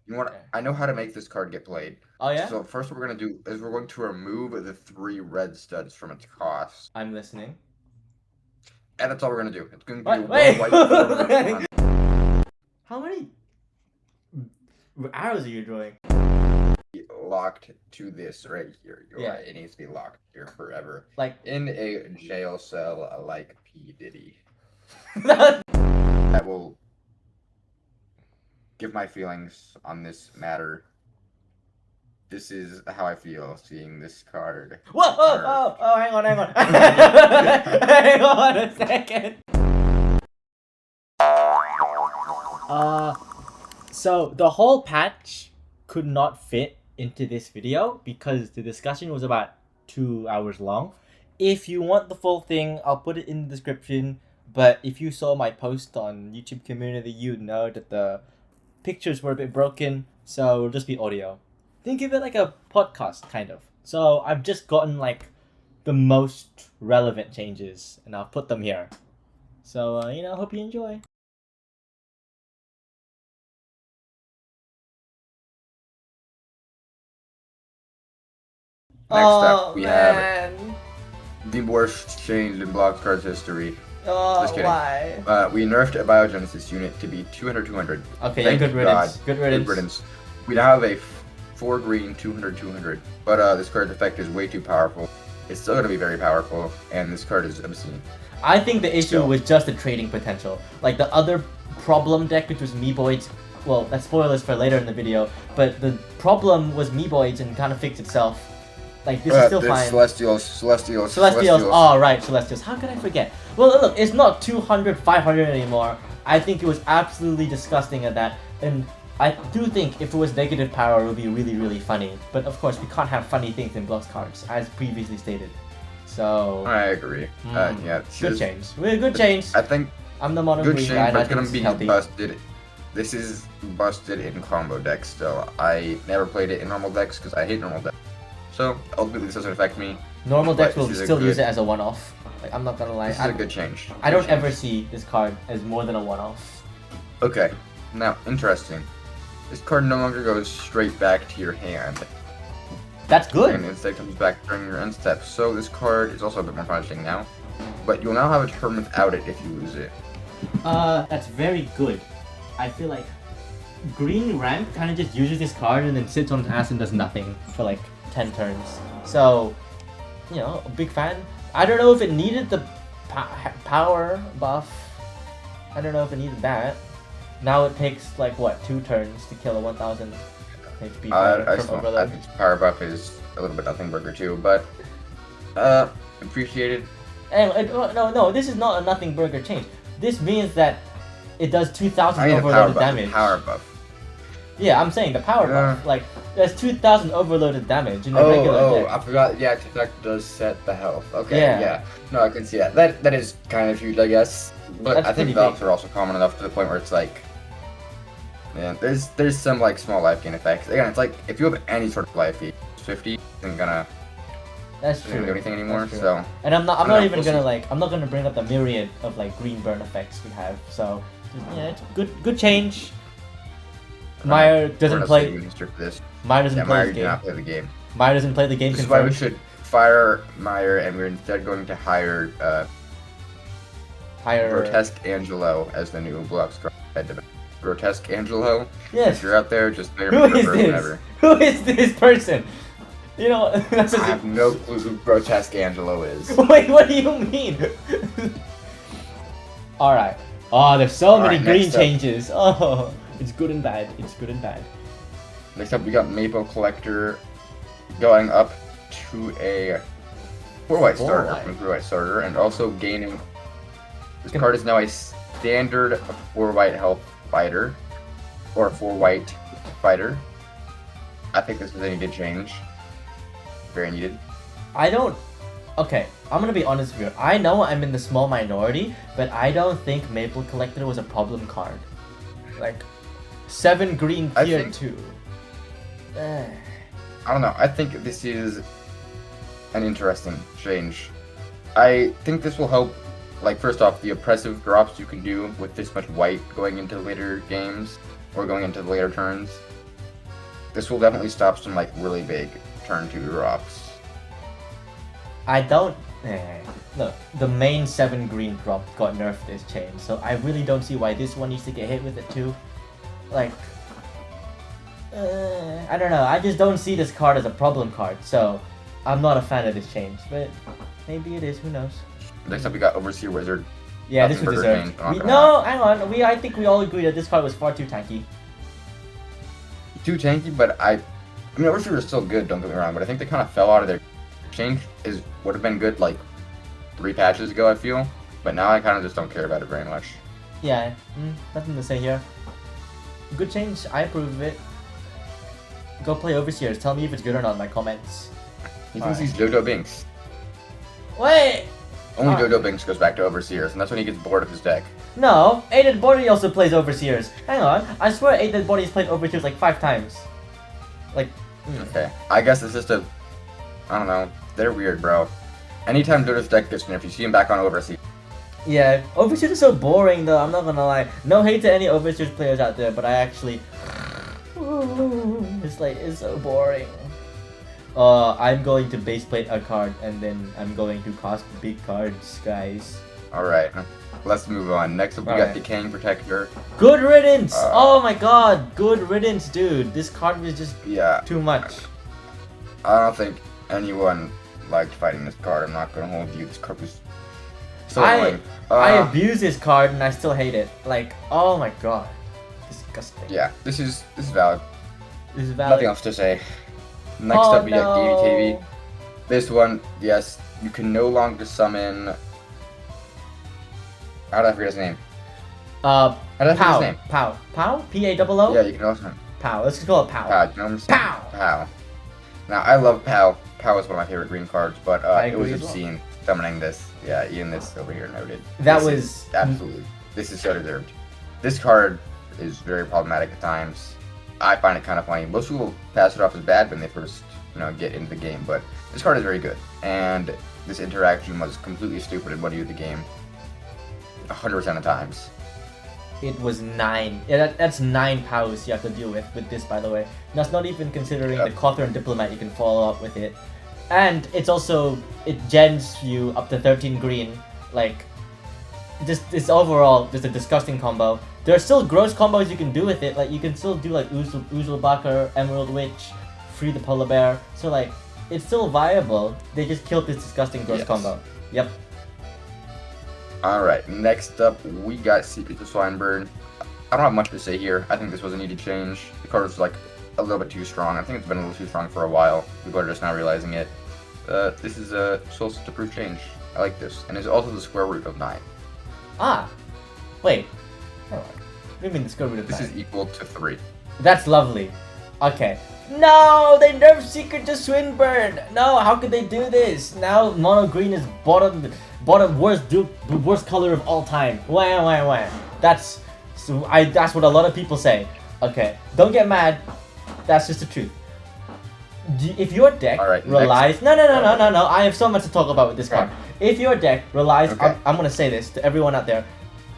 You want? I know how to make this card get played. Oh yeah? So first, what we're gonna do is we're going to remove the 3 red studs from its cost, I'm listening. and that's all we're gonna do. It's going to be a What? 1 Wait! white 4 red 400. How many arrows are you drawing? Locked to this right here. Yeah. It needs to be locked here forever. Like in a jail cell like P. Diddy. that. I will give my feelings on this matter. This is how I feel seeing this card. Whoa! Oh, hang on. Hang on a second. So the whole patch could not fit into this video because the discussion was about 2 hours long. If you want the full thing, I'll put it in the description. But if you saw my post on YouTube community, you'd know that the pictures were a bit broken, so it'll just be audio. Think of it like a podcast, kind of. So I've just gotten like the most relevant changes, and I'll put them here. So, hope you enjoy. Next up, we have the worst change in Blox Cards history. Just kidding. Why? We nerfed a Biogenesis unit to be 200-200. Okay, Thank good riddance. God. Good riddance. Good riddance. We now have a 4 green 200-200, but this card's effect is way too powerful. It's still going to be very powerful, and this card is obscene. I think the issue was just the trading potential. Like the other problem deck, which was Meeboids. Well, that's spoilers for later in the video, but the problem was Meeboids and kind of fixed itself. Like, this is still fine. Celestials. Oh, right, Celestials. How could I forget? Well, look, it's not 200, 500 anymore. I think it was absolutely disgusting at that. And I do think if it was negative power, it would be really, really funny. But of course, we can't have funny things in Blox cards, as previously stated. So... I agree. Yeah, good change. Good change. I think... I'm the mono good green change, guy, but it's going to be healthy. busted. This is busted in combo decks still. I never played it in normal decks because I hate normal decks. So, ultimately this doesn't affect me. Normal decks will still use it as a one-off. Like, I'm not gonna lie. This is a good change. I don't ever see this card as more than a one-off. Okay. Now, interesting. This card no longer goes straight back to your hand. That's good. And instead comes back during your end step. So this card is also a bit more punishing now. But you'll now have a turn without it if you lose it. That's very good. I feel like Green Ramp kind of just uses this card and then sits on its ass and does nothing for like 10 turns. So, a big fan. I don't know if it needed the power buff. I don't know if it needed that. Now it takes like what, 2 turns to kill a 1000 HP from Overload. I think power buff is a little bit nothing burger too, but appreciated. And no, this is not a nothing burger change. This means that it does 2000 overloaded damage. Power buff. Yeah, I'm saying the power buff. Like, there's 2000 overloaded damage in a regular deck. I forgot. Yeah, Tic-Tac does set the health. Okay, yeah. No, I can see that. That is kind of huge, I guess. But I think Blox are also common enough to the point where it's like, man, there's some like small life gain effects. Again, it's like if you have any sort of life gain, 50 isn't gonna. That's true. Do anything anymore. So. And I'm not even gonna I'm not gonna bring up the myriad of like green burn effects we have. So yeah, it's good change. Meyer doesn't play. Meyer doesn't play the game. Meyer doesn't play the game. This is why we should fire Meyer, and we're instead going to hire Grotesque Angelo as the new Blox card. Grotesque Angelo. Yes. If you're out there, just Who is this? Who is this person? I have no clue who Grotesque Angelo is. Wait, what do you mean? Alright. Oh, there's so many green changes. Oh, it's good and bad. It's good and bad. Next up, we got Maple Collector going up to a 4-white starter from 3-white starter, and also gaining. This card is now a standard 4-white health fighter, or a 4-white fighter. I think this is a needed change. Very needed. Okay, I'm gonna be honest with you. I know I'm in the small minority, but I don't think Maple Collector was a problem card. Like, 7 green tier 2. I don't know. I think this is an interesting change. I think this will help, like, first off, the oppressive drops you can do with this much white going into later games, or going into the later turns. this will definitely stop some like really big turn 2 drops. I don't. Look, the main 7 green drop got nerfed this chain, so I really don't see why this one needs to get hit with it too. Like, I don't know. I just don't see this card as a problem card, so I'm not a fan of this change. But maybe it is. Who knows? Next up, we got Overseer Wizard. Yeah, this was deserved. No, hang on. I think we all agree that this card was far too tanky. Too tanky, but I mean, Overseer is still good. Don't get me wrong, but I think they kind of fell out of their change. Would have been good like 3 patches ago, I feel. But now I kind of just don't care about it very much. Yeah, nothing to say here. Good change. I approve of it. Go play Overseers. Tell me if it's good or not in my comments. He thinks he's Dodo Binks. Wait! Only Dodo Binks goes back to Overseers, and that's when he gets bored of his deck. No, 8-Dead Body also plays Overseers. Hang on, I swear 8-Dead Body's played Overseers like 5 times. Like, Okay, I guess it's just I don't know, they're weird, bro. Anytime Dodo's deck gets nerfed, you see him back on Overseers. Yeah, Overseers is so boring though, I'm not gonna lie. No hate to any Overseers players out there, but I actually... it's so boring. I'm going to base plate a card, and then I'm going to cost big cards, guys. Alright, let's move on. Next up, we got Decaying Protector. Good riddance! Oh my god, good riddance, dude. This card was just too much. I don't think anyone liked fighting this card. I'm not gonna hold you. This card was so annoying. I abuse this card, and I still hate it. Like, oh my god. Disgusting. Yeah, this is valid. This is valid. Nothing else to say. Next up, we got KV. This one, yes, you can no longer summon. How did I forget his name? How did I forget his name? Pow. P-A-O-O? Yeah, you can also. Pow. Let's just call it Pow. Pow. Now, I love Pow. Pow is one of my favorite green cards, but it was obscene summoning this. Yeah, even this over here noted. Absolutely. This is so deserved. This card is very problematic at times. I find it kind of funny. Most people pass it off as bad when they first, get into the game, but this card is very good. And this interaction was completely stupid and won you the game 100% of times. It was 9. Yeah, that's 9 powers you have to deal with this, by the way. That's not even considering the Cawthorn Diplomat you can follow up with it. And it's also, it gens you up to 13 green. Like, this overall just a disgusting combo. There are still gross combos you can do with it. Like, you can still do like Uzulbaka, Emerald Witch, Free the Polar Bear. So like, it's still viable. They just killed this disgusting gross combo. Yep. Alright, next up we got Secret of Swinebird. I don't have much to say here. I think this was a needed change. The card was like a little bit too strong. I think it's been a little too strong for a while. People are just now realizing it. This is a solstice proof change. I like this. And it's also the square root of 9. Ah! Wait. Hold on. What do you mean the square root of 9? This is equal to 3. That's lovely. Okay. No! They nerfed Secret to Swinburne! No, how could they do this? Now mono green is bottom worst color of all time. Wah. That's what a lot of people say. Okay, don't get mad. That's just the truth. If your deck relies... No. I have so much to talk about with this card. If your deck relies... I'm gonna say this to everyone out there.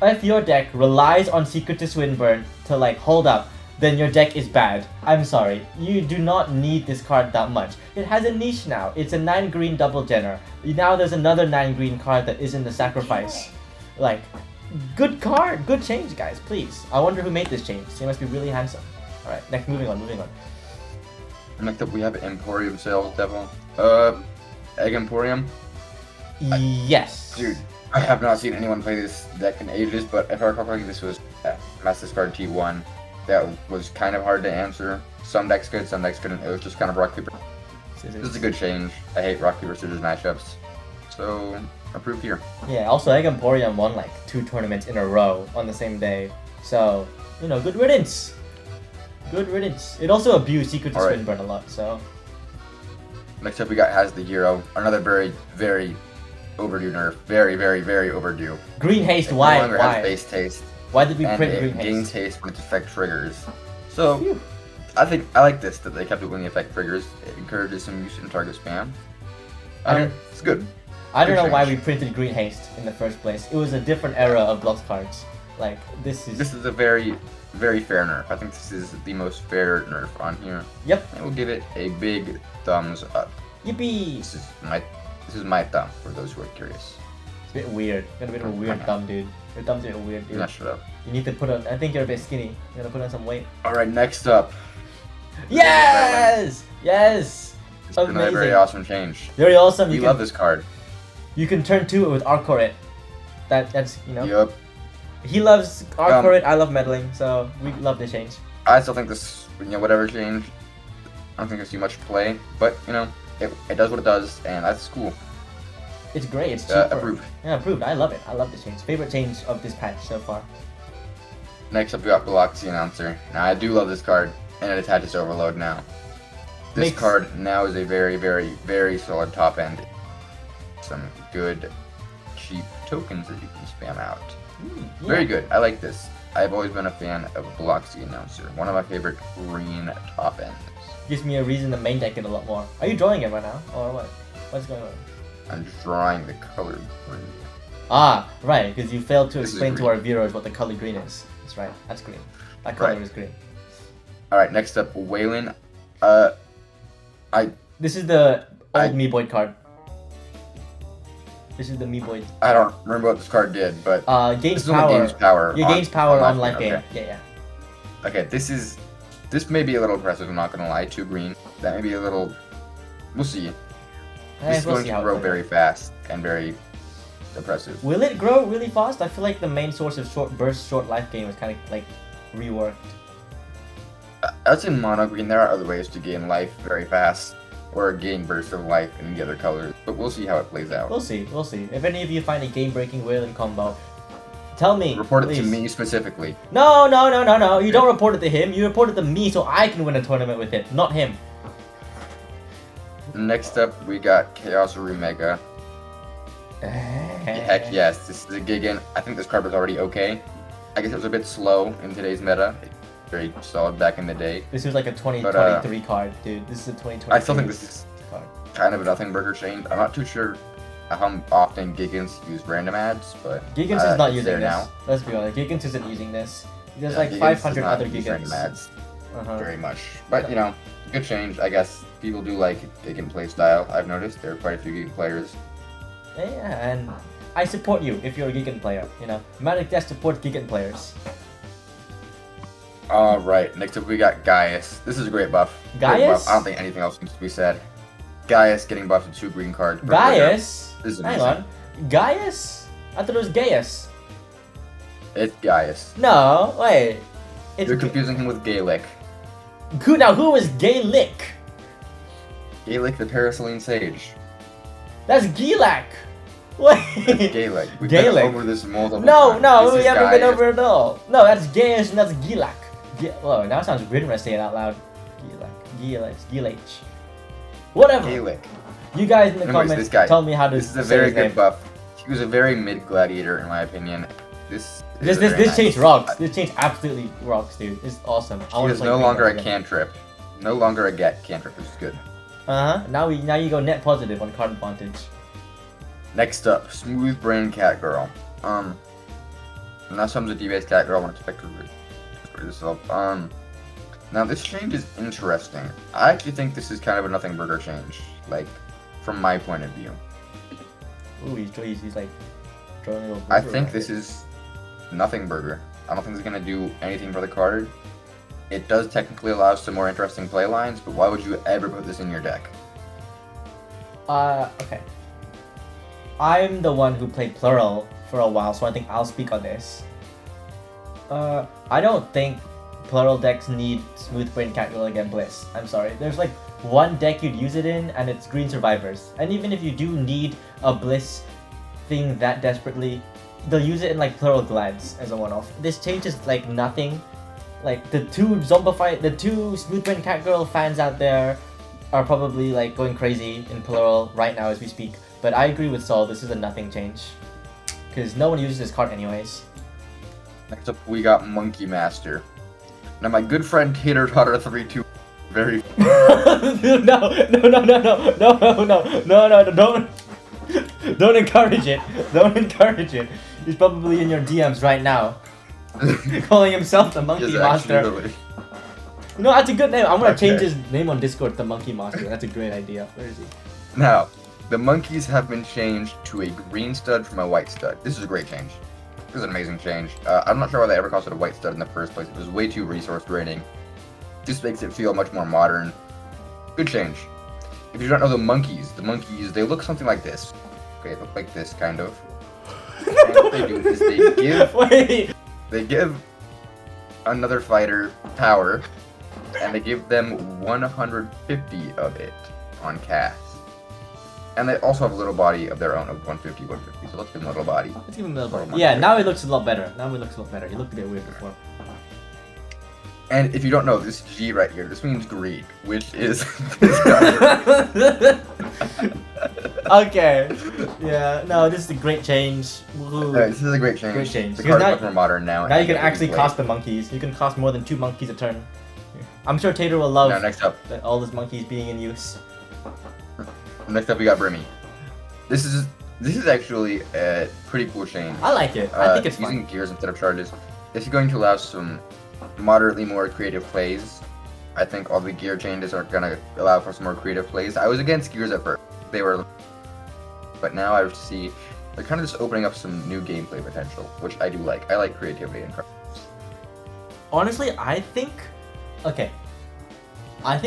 If your deck relies on Secret to Swinburne to like hold up, then your deck is bad. I'm sorry. You do not need this card that much. It has a niche now. It's a 9 green double genner. Now there's another 9 green card that isn't the sacrifice. Like, good card. Good change, guys. Please. I wonder who made this change. He must be really handsome. Alright, moving on. Next up we have Emporium Sales Devil. Egg Emporium? Yes. Dude, I have not seen anyone play this deck in ages, but if I recall correctly, this was Master Card T1. That was kind of hard to answer. Some decks good, some decks couldn't. It was just kind of rock, paper. This is a good change. I hate rock, paper, scissors matchups. So, approved here. Yeah, also Egg Emporium won like 2 tournaments in a row on the same day. So, good riddance. Good riddance. It also abused Secret to Swinburne a lot, so. Next up we got Has the Hero. Another very, very overdue nerf. Very, very, very overdue. Green Haste, why? No longer has base taste. Why did we print Green Haste? And it gains haste when its effect triggers. So, I like this, that they kept it when the effect triggers. It encourages some use in target spam. It's good. I don't know why we printed Green Haste in the first place. It was a different era of Blox cards. Like this is. This is a very, very fair nerf. I think this is the most fair nerf on here. Yep. I will give it a big thumbs up. Yippee! This is my thumb for those who are curious. It's a bit weird. Got a bit of a weird thumb, dude. Your thumb's a bit weird, dude. Not shut up. You need to put on. I think you're a bit skinny. You gotta put on some weight. All right, next up. Yes! Yes! It's another very awesome change. Very awesome. We love this card. You can turn 2 with Arcoret. That's you know. Yup. He loves Arcoret. I love meddling, so we love the change. I still think this, whatever change, I don't think there's too much play, but it does what it does, and that's cool. It's great. It's cheaper. Approved. Yeah, approved. I love it. I love this change. Favorite change of this patch so far. Next up, we got Blox, the announcer. Now, I do love this card, and it attaches to Overload now. This card now is a very, very, very solid top end. Some good, cheap tokens that you can spam out. Yeah. Very good. I like this. I've always been a fan of Blox, the announcer. One of my favorite green top ends. Gives me a reason to main deck it a lot more. Are you drawing it right now, or what? What's going on? I'm drawing the color green. Ah, right, because you failed to This is explain to green. our viewers what the color green is. That's right. That's green. That color Right. is green. Alright, next up, Waylon. This is the old Meeboyd card. This is the Meeboyd. I don't remember what this card did, but Gains this only power. gains power. Yeah, gains power on life game. game. Yeah. Okay, this may be a little aggressive, I'm not gonna lie. 2 green. That may be a little... We'll see. This is We'll going see to how it grow plays very out. fast and very oppressive. Will it grow really fast? I feel like the main source of short burst, short life game is kind of like reworked. I'd say mono green. There are other ways to gain life very fast, or gain burst of life in the other colors, but we'll see how it plays out. We'll see. We'll see. If any of you find a game-breaking Wayland combo, tell me. Report it please. to me specifically. No. You don't report it to him. You report it to me so I can win a tournament with it, not him. Next up, we got Chaos Rumega. Heck yes, this is a Gigan. I think this card was already okay. I guess it was a bit slow in today's meta. Very solid back in the day. This was like a 2023 card, dude. This is a 2023 I still think this is card. kind of a nothing burger change. I'm not too sure how often Gigans use random ads, but Gigans is not it's using there this. now. Let's be honest. Gigans isn't using this. There's Yeah, like Gigans 500 does not other use random Gigans. ads Uh-huh. very much. But good change. I guess people do like Gigan playstyle. I've noticed there are quite a few Gigan players. Yeah, and I support you if you're a Gigan player. Magic Death supports Gigan players. Alright, next up we got Gaius. This is a great buff. Great Gaius? buff. I don't think anything else needs to be said. Gaius getting buffed with 2 green cards. Gaius? This is Hang amazing. on. Gaius? I thought it was Gaius. It's Gaius. No, wait. It's You're confusing him with Gaelic. Now who is Gaelic? Gaelic the Parasaline Sage. That's Gilak. Wait. It's Gaelic. We've Gaelic. been over this multiple No, times. This we is haven't been Gaius. over it at all. No, that's Gaius and that's Gilak. Whoa, now it sounds weird when I say it out loud. Gilach. Whatever. Gaelic. You guys in the Anyways, comments this guy. tell me how to This is a say very his good name. buff. He was a very mid gladiator in my opinion. This Change rocks. This change absolutely rocks, dude. It's awesome. He is no longer a cantrip. No longer a get cantrip, which is good. Now you go net positive on card advantage. Next up, Smooth Brain Cat Girl. Now some's a D-base cat girl, I want to expect her to yourself. Now this change is interesting. I actually think this is kind of a nothing burger change, like, from my point of view. Ooh, he's like drawing a little. I think this is nothing burger. I don't think it's gonna do anything for the card. It does technically allow some more interesting play lines, but why would you ever put this in your deck? Okay. I'm the one who played Plural for a while, so I think I'll speak on this. I don't think Plural decks need Smooth Brain Cat Girl against Bliss. I'm sorry. There's like one deck you'd use it in, and it's Green Survivors. And even if you do need a Bliss thing that desperately, they'll use it in like Plural Glads as a one-off. This changes like nothing. Like the two Smooth Brain Cat Girl fans out there are probably like going crazy in Plural right now as we speak. But I agree with Saul, this is a nothing change. Because no one uses this card anyways. Next up, we got Monkey Master. Now my good friend Tater Totter 32 very No, don't encourage it. Don't encourage it. He's probably in your DMs right now. Calling himself the Monkey He's Monster. actually- No, that's a good name. I'm gonna change Okay. his name on Discord to Monkey Monster. That's a great idea. Where is he? Now, the monkeys have been changed to a green stud from a white stud. This is a great change. This is an amazing change. I'm not sure why they ever called it a white stud in the first place. It was way too resource draining. This makes it feel much more modern. Good change. If you don't know the monkeys, they look something like this. Okay, they look like this, kind of. And what they do is Wait. they give another fighter power, and they give them 150 of it on cast. And they also have a little body of their own of 150. So let's give them a little body. Let's give him a little bit. Yeah, now it looks a lot better. He looked a bit weird before. And if you don't know, this G right here, this means greed, which is this guy. Okay. Yeah, no, this is a great change. Woohoo. This is a great change. Great change. The Because card's now- much more modern now. Now you and can it actually can cost the monkeys. You can cost more than 2 monkeys a turn. I'm sure Tater will love Now, next up all his monkeys being in use. we got Brimmy. This is actually a pretty cool change. I like it. I think it's using fun. gears instead of charges. This is going to allow some moderately more creative plays. I think all the gear changes are gonna allow for some more creative plays. I was against gears at first. They were, but now I see they're kind of just opening up some new gameplay potential, which I do like. I like creativity in cards. Honestly, I think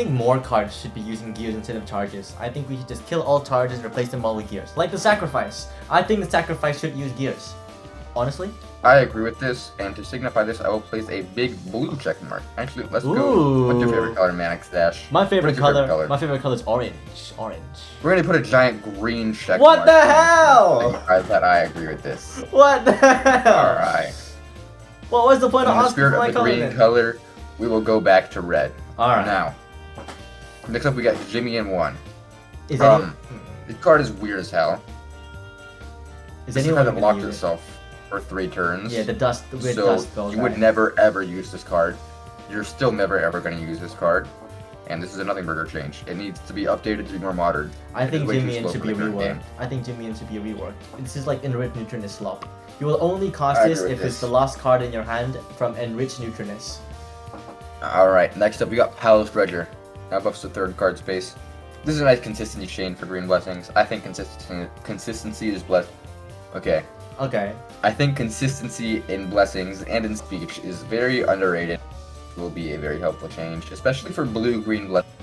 more cards should be using gears instead of charges. I think we should just kill all charges and replace them all with gears. Like the sacrifice. I think the sacrifice should use gears. Honestly. I agree with this, and to signify this, I will place a big blue check mark. Actually, let's go. Ooh. What's your favorite color, Manix Dash? My favorite What's your color. My favorite color is orange. Orange. We're gonna put a giant green check What mark. the hell? I agree with this. What the hell? Alright. What was the point of In the asking spirit for my of the color green then? color, we will go back to red. Alright. Now, next up we got Jimmy in 1. Is anyone, This card is weird as hell. is This anyone card gonna locked use it? itself for 3 turns. Yeah, the weird so dust spell you guy. would never ever use this card. You're still never ever going to use this card. And this is a nothing burger change. It needs to be updated to be more modern. I It is think way too Jimmy slow should for be the current reworked. game. I think Jimmy should be reworked. This is like Enriched Neutronus slop. You will only cast I this agree if with it's this. the last card in your hand from Enriched Neutronus. Alright, next up we got Palace Dredger. Now buffs the 3rd card space. This is a nice consistency chain for green blessings. I think consistency is blessed. Okay. Okay. I think consistency in blessings and in speech is very underrated. Will be a very helpful change, especially for blue-green blessings.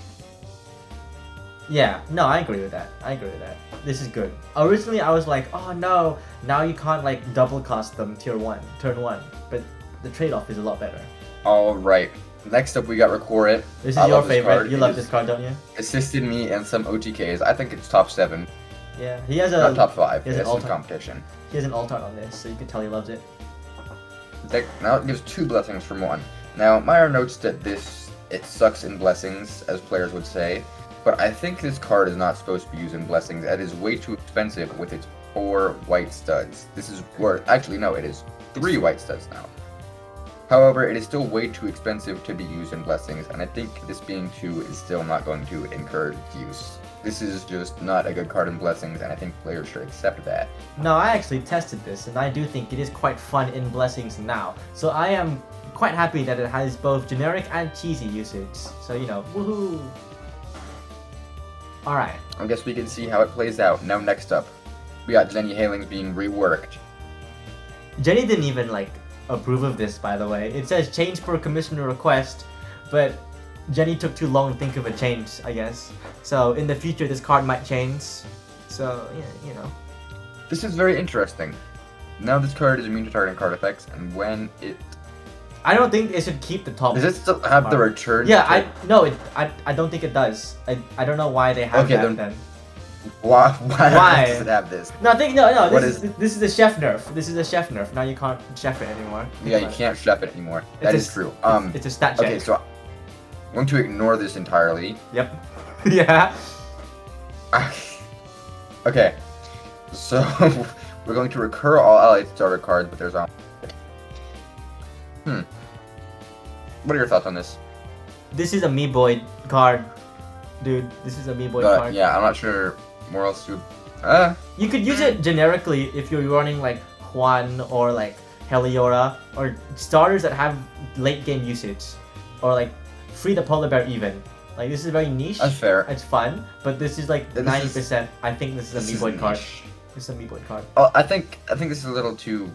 Yeah, no, I agree with that. This is good. Originally, I was like, oh no, now you can't like double cast them turn 1. But the trade-off is a lot better. Alright, next up we got Record It. This is I your love this favorite. card. You It love is- this card, don't you? Assisted me in some OTKs. I think it's top 7, Yeah, he has not top 5. he has It's an in alt- competition. He has an alt art on this, so you can tell he loves it. Now it gives 2 blessings from 1. Now, Meyer notes that it sucks in blessings, as players would say, but I think this card is not supposed to be used in blessings. That is way too expensive with its 4 white studs. This is worth, actually no, it is 3 white studs now. However, it is still way too expensive to be used in blessings, and I think this being 2 is still not going to encourage use. This is just not a good card in blessings, and I think players should accept that. No, I actually tested this, and I do think it is quite fun in Blessings now. So I am quite happy that it has both generic and cheesy usage. So, you know, woohoo! Alright. I guess we can see how it plays out. Now next up, we got Jenny Halings being reworked. Jenny didn't even, like, approve of this, by the way. It says change per commissioner request, but Jenny took too long to think of a change, I guess. So, in the future, this card might change. So, yeah, you know. This is very interesting. Now this card is immune to targeting card effects, and when it... I don't think it should keep the top. Does it still have the return? Yeah, check? I don't think it does. I don't know why they have Okay, that then- then. Why Why? does it have this? No, I think no. What This is a chef nerf. This is a chef nerf. Now you can't chef it anymore. Yeah, you can't chef it anymore. That It's is a- true. It's a stat check. Okay, so I'm going to ignore this entirely. Yep. Yeah. Okay, so we're going to recur all allied starter cards, but there's What are your thoughts on this? This is a me boy card, dude. This is a me boy card. Yeah, I'm not sure more else to. You could use it generically if you're running like Juan or like Heliora, or starters that have late game usage, or like free the polar bear even. Like this is very niche. That's fair. It's fun, but this is like This 90%. I think this is a Meeboy card. niche. This is a Meeboy card. Oh, I think this is a little too.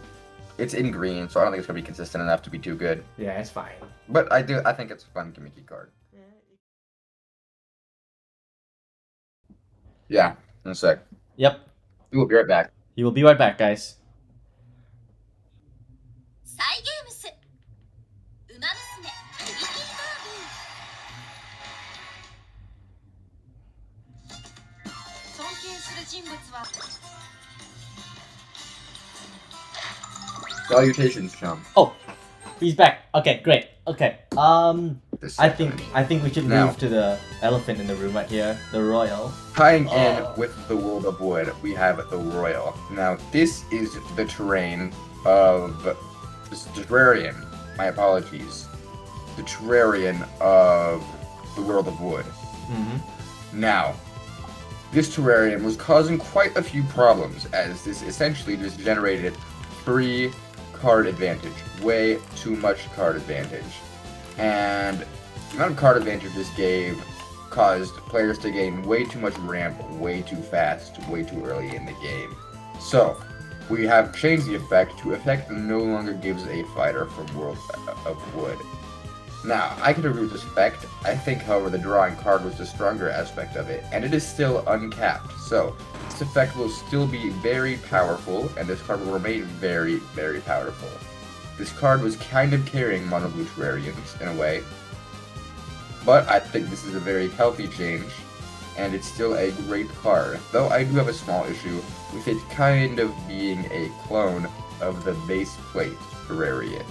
It's in green, so I don't think it's gonna be consistent enough to be too good. Yeah, it's fine. But I think it's a fun gimmicky card. Yeah, in a sec. Yep. We will be right back. You will be right back, guys. サイゲームスウマ娘プリティバーブ尊敬する人物は Salutations, chum. Oh, he's back. Okay, great. Okay. This I segment. think we should Now. move to the elephant in the room right here, the royal. Tying Oh. in with the World of Wood, we have the Royal. Now, this is the terrain of this Terrarian. My apologies. The Terrarian of the World of Wood. Mm-hmm. Now, this Terrarian was causing quite a few problems, as this essentially just generated free card advantage. Way too much card advantage. And the amount of card advantage this gave caused players to gain way too much ramp, way too fast, way too early in the game. So, we have changed the effect to effect that no longer gives a fighter from World of Wood. Now, I can agree with this effect. I think, however, the drawing card was the stronger aspect of it, and it is still uncapped. So, this effect will still be very powerful, and this card will remain very, very powerful. This card was kind of carrying Mono Blue Terrarians, in a way. But I think this is a very healthy change, and it's still a great card. Though I do have a small issue with it kind of being a clone of the base plate Terrarian.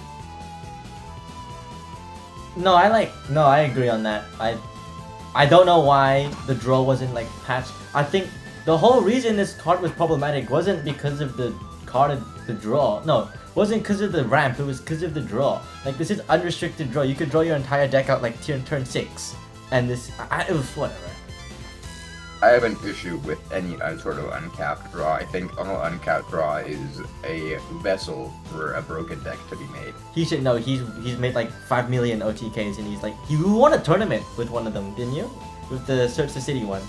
No, I agree on that. I don't know why the draw wasn't like patched. I think the whole reason this card was problematic wasn't because of the card the draw. No, wasn't because of the ramp. It was because of the draw. Like this is unrestricted draw. You could draw your entire deck out like turn 6, and this it was whatever. I have an issue with any sort of uncapped draw. I think all uncapped draw is a vessel for a broken deck to be made. He should know. He's made like 5 million OTKs, and he's like you won a tournament with one of them, didn't you? With the Search the City one.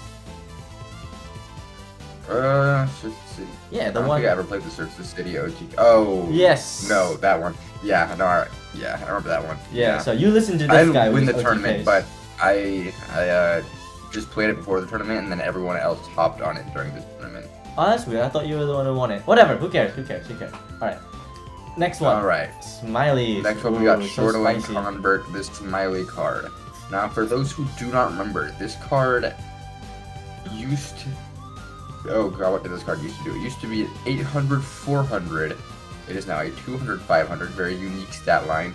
Search the City. Yeah, the I don't one. think I ever played the Search the City OTK. Oh. Yes. No, that one. Yeah, no, alright. Yeah, I remember that one. Yeah. So you listen to this I didn't guy win with the OTKs. tournament, but I just played it before the tournament, and then everyone else hopped on it during the tournament. Oh, that's weird. I thought you were the one who won it. Whatever. Who cares? Who cares? Who cares? All right. Next one. All right. Smileys. Next one we got Ooh, so Shortling spicy. Convert, this Smiley card. Now, for those who do not remember, this card used to... Oh god, what did this card used to do? It used to be an 800, 400. It is now a 200, 500, very unique stat line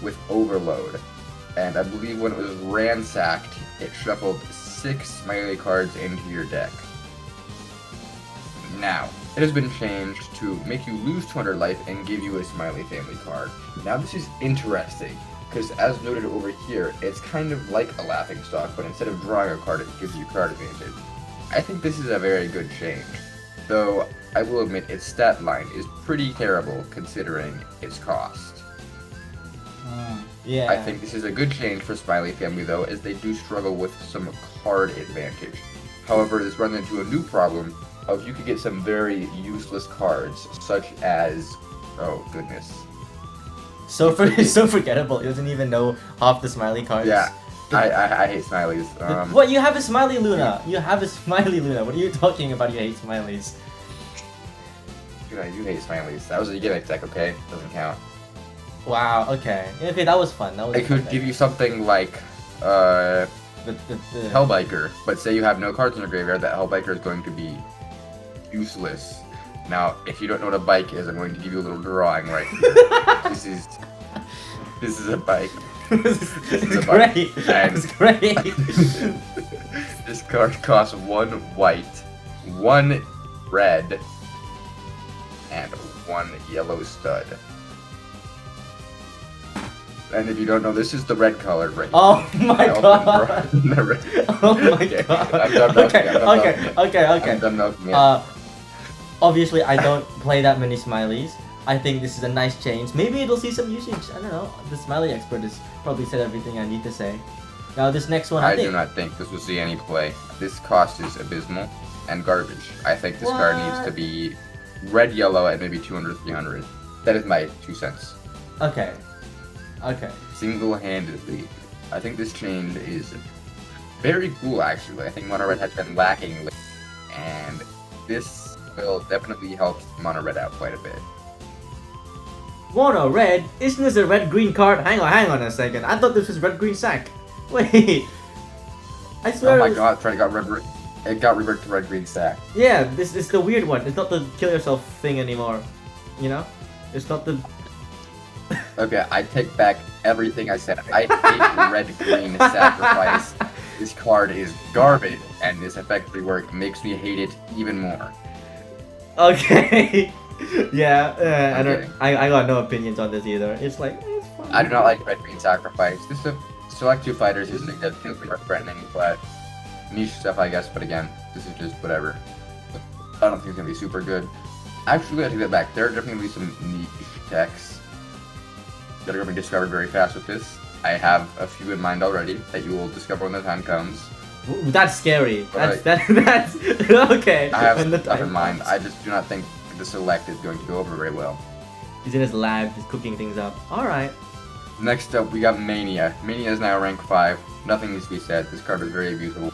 with Overload. And I believe when it was ransacked, it shuffled 6 Smiley cards into your deck. Now, it has been changed to make you lose 200 life and give you a Smiley family card. Now this is interesting, because as noted over here, it's kind of like a laughing stock, but instead of drawing a card, it gives you card advantage. I think this is a very good change, though I will admit its stat line is pretty terrible considering its cost. Yeah. I think this is a good change for Smiley family though, as they do struggle with some card advantage. However, this runs into a new problem of you could get some very useless cards, such as, oh goodness. So forgettable. He doesn't even know half the Smiley cards. Yeah, I hate Smileys. What? You have a Smiley Luna. You have a Smiley Luna. What are you talking about? You hate Smileys. Dude, I do hate Smileys. That was a gimmick deck, okay? Doesn't count. Wow. Okay. Okay, that was fun. That was. I could give you something like, the Hellbiker, but say you have no cards in your graveyard, that Hellbiker is going to be useless. Now, if you don't know what a bike is, I'm going to give you a little drawing right here. This is a bike. This is is a bike. great. And- That's great. This card costs 1 white, 1 red, and 1 yellow stud. And if you don't know, this is the red color right here. Oh my I god. opened the red. Oh my Okay, god. I'm done milking, Okay, I'm done milking. okay. I'm done milking it. Obviously I don't play that many Smileys. I think this is a nice change. Maybe it'll see some usage. I don't know. The Smiley expert has probably said everything I need to say. Now this next one, I do not think this will see any play. This cost is abysmal and garbage. I think this card needs to be red, yellow at maybe 200, 300. That is my 2 cents. Okay. Okay. Single-handedly, I think this change is very cool, actually. I think Mono Red has been lacking, and this will definitely help Mono Red out quite a bit. Mono Red? Isn't this a red-green card? Hang on a second. I thought this was red-green sack. Wait. I swear. Oh my god, it got reworked to red-green sack. Yeah, this is the weird one. It's not the kill yourself thing anymore. You know? It's not the... Okay, I take back everything I said. I hate red-green sacrifice. This card is garbage, and this effect rework makes me hate it even more. Okay. Yeah, Okay. I got no opinions on this either. It's like, it's fine. I do not like red-green sacrifice. This select 2 fighters isn't exactly threatening, but niche stuff, I guess. But again, this is just whatever. I don't think it's gonna be super good. Actually, I take that back. There are definitely gonna be some niche techs that are gonna be discovered very fast with this. I have a few in mind already that you will discover when the time comes. Ooh, that's scary. But That's okay. I have When the stuff in time mind. comes. I just do not think the select is going to go over very well. He's in his lab, he's cooking things up. Alright. Next up, we got Mania. Mania is now rank 5. Nothing needs to be said. This card is very abusable.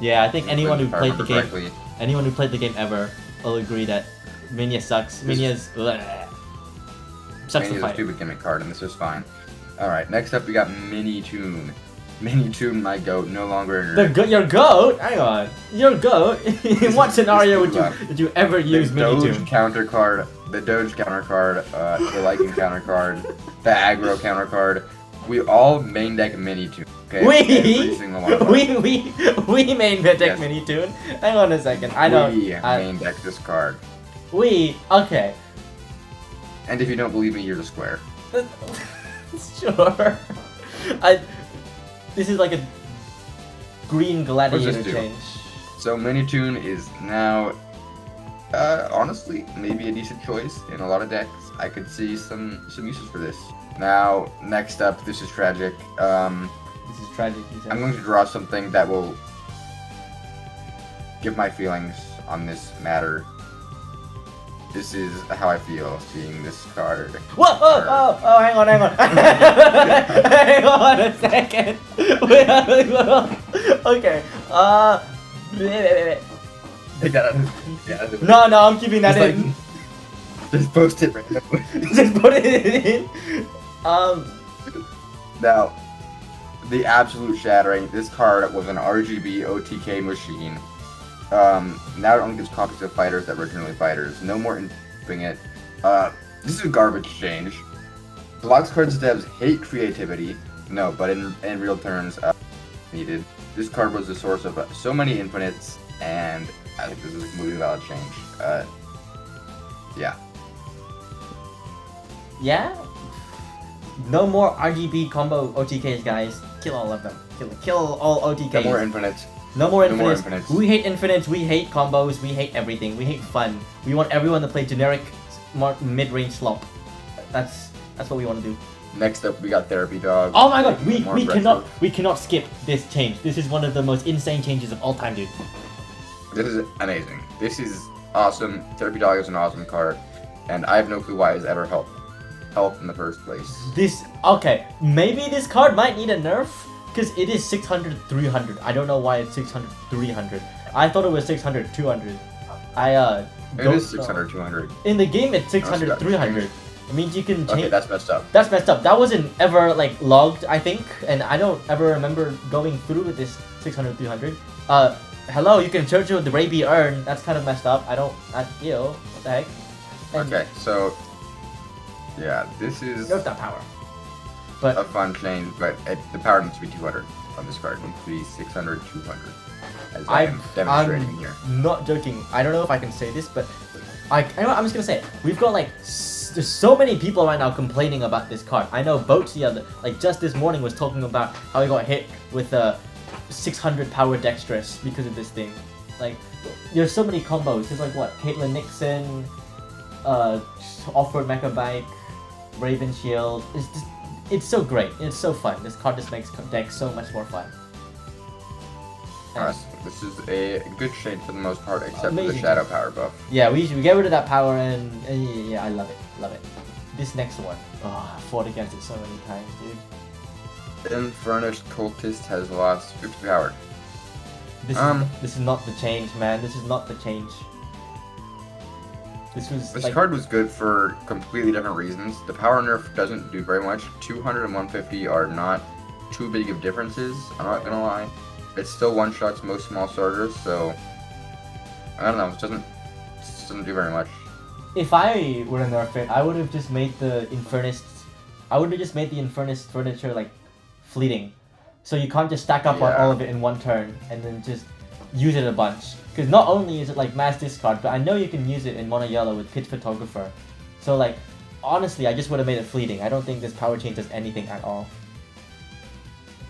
Yeah, I think anyone who If I played the remember game, correctly. anyone who played the game ever will agree that Mania sucks. Mania's bleh. Sucks to Mania's a fight. stupid gimmick card, and this is fine. Alright, next up we got Mini Toon. Mini Toon, my goat, no longer... Your goat? Hang on. Your goat? In what scenario would you ever use Mini Doge Toon? counter card, the Doge counter card, the Liking counter card, the Aggro counter card. We all main deck Mini Toon. Okay? Every single one of us. We main deck Yes. Mini Toon? Hang on a second. I don't... We main deck this card. Okay. And if you don't believe me, here's a square. Sure. This is like a green gladiator this do? change. So Mini Toon is now, honestly, maybe a decent choice in a lot of decks. I could see some uses for this. Now, next up, this is tragic. This is tragic. He said. I'm going to draw something that will give my feelings on this matter. This is how I feel seeing this card. Whoa! Oh, hang on. Hang on a second. Okay. No, I'm keeping that Just in. Just post it randomly. Just put it in. Now, the absolute shattering. This card was an RGB OTK machine. Now it only gives copies of fighters that were originally fighters. No more inputting it. This is a garbage change. Blox cards devs hate creativity. No, but in real terms, needed. This card was the source of so many infinites, and I think this is a completely valid change. Yeah. Yeah? No more RGB combo OTKs, guys. Kill all of them. Kill all OTKs. No more infinites. No more No more infinites. infinites. We hate infinites, we hate combos, we hate everything. We hate fun. We want everyone to play generic mid-range slop. That's what we want to do. Next up, we got Therapy Dog. Oh my god, More we retro. cannot skip this change. This is one of the most insane changes of all time, dude. This is amazing. This is awesome. Therapy Dog is an awesome card, and I have no clue why it's ever helped in the first place. Okay, maybe this card might need a nerf, because it is 600, 300. I don't know why it's 600, 300. I thought it was 600, 200. It is 600, 200. In the game, it's 600, got 300. It means you can change. Okay, that's messed up. That's messed up. That wasn't ever like logged, I think, and I don't ever remember going through with this 600, 300. Hello, you can search with the Raby Urn. That's kind of messed up. Ew, what the heck? And Okay, so yeah, this is Note that power. a But fun change, but the power needs to be 200 on this card. It needs to be 600, 200, as I'm demonstrating here. not joking. I don't know if I can say this, but I'm just gonna say it. We've got like there's so many people right now complaining about this card. I know Boats just this morning was talking about how he got hit with a 600 power dexterous because of this thing. Like, there's so many combos. There's like what, Caitlyn Nixon, Off-road Mecha Bike, Raven Shield. It's so great. It's so fun. This card just makes deck so much more fun. This is a good change for the most part, except for the Amazing. Shadow Power buff. Yeah, we get rid of that power and yeah, I love it. Love it. This next one. Oh, I fought against it so many times, dude. Infurnished Cultist has lost 50 power. This is not the change, man. This is not the change. This card was good for completely different reasons. The power nerf doesn't do very much. 200 and 150 are not too big of differences, I'm not gonna lie. It still one-shots most small starters, so I don't know, it doesn't do very much. If I were to nerf it, I would have just made the Infernist. I would have just made the Infernist furniture like fleeting, so you can't just stack up on all of it in one turn and then just use it a bunch. Because not only is it like mass discard, but I know you can use it in mono yellow with Pitch Photographer. So like, honestly, I just would have made it fleeting. I don't think this power change does anything at all.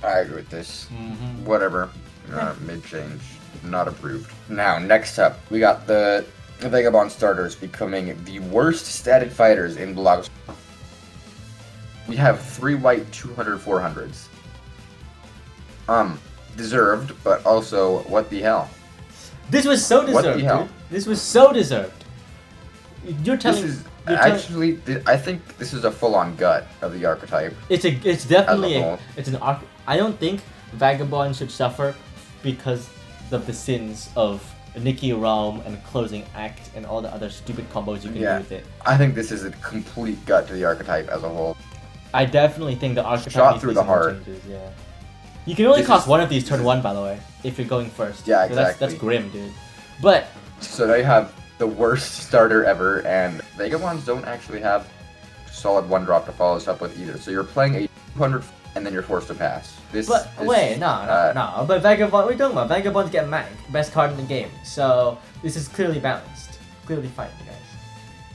I agree with this. Whatever. Mid-change. Not approved. Now, next up, we got the Vagabond starters becoming the worst statted fighters in Blox. We have 3 white 200 400s. Deserved, but also, what the hell? This was so deserved, dude. This was so deserved. You're telling... I think this is a full-on gut of the archetype. It's definitely I don't think Vagabond should suffer because of the sins of Nikki Realm and Closing Act and all the other stupid combos you can do with it. I think this is a complete gut to the archetype as a whole. I definitely think the archetype shot needs through to the heart. changes, yeah. You can only cost one of these turn 1, by the way, if you're going first. Yeah, So exactly. That's grim, dude. But so they have the worst starter ever, and Vagabonds don't actually have solid 1-drop to follow this up with either. So you're playing a 200 and then you're forced to pass. But But Vagabond, we're talking about Vagabonds get Mag, best card in the game. So this is clearly balanced, clearly fine, guys.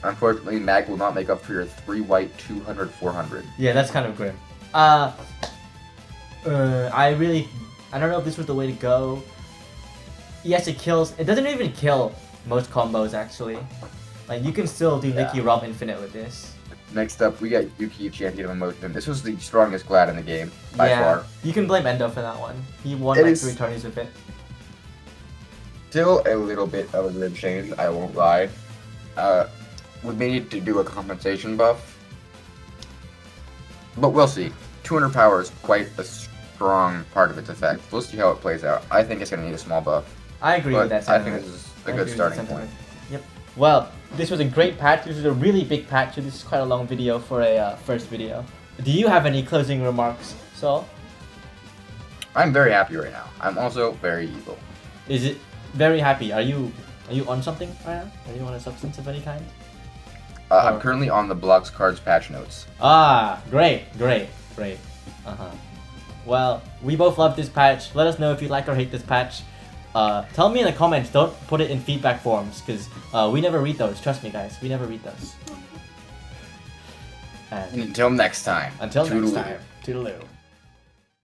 Unfortunately, Mag will not make up for your 3 white 200 400. Yeah, that's kind of grim. I don't know if this was the way to go. Yes, it kills. It doesn't even kill most combos actually. Like you can still do Nikki Realm Infinite with this. Next up, we got Yuki, Champion of Emotion. This was the strongest Glad in the game, by far. You can blame Endo for that one. He won like 3 tourneys with it. Still a little bit of a grid change, I won't lie. We may need to do a compensation buff. But we'll see. 200 power is quite a strong part of its effect. We'll see how it plays out. I think it's going to need a small buff. I agree with that sentiment. I think this is a good starting point. Yep. Well, this was a great patch. This was a really big patch. This is quite a long video for a first video. Do you have any closing remarks, Saul? I'm very happy right now. I'm also very evil. Is it very happy? Are you on something right now? Are you on a substance of any kind? I'm currently on the Blox cards patch notes. Ah, great. Well, we both love this patch. Let us know if you like or hate this patch. Tell me in the comments. Don't put it in feedback forms, because we never read those. Trust me, guys. We never read those. And until next time. Until next time. Toodaloo.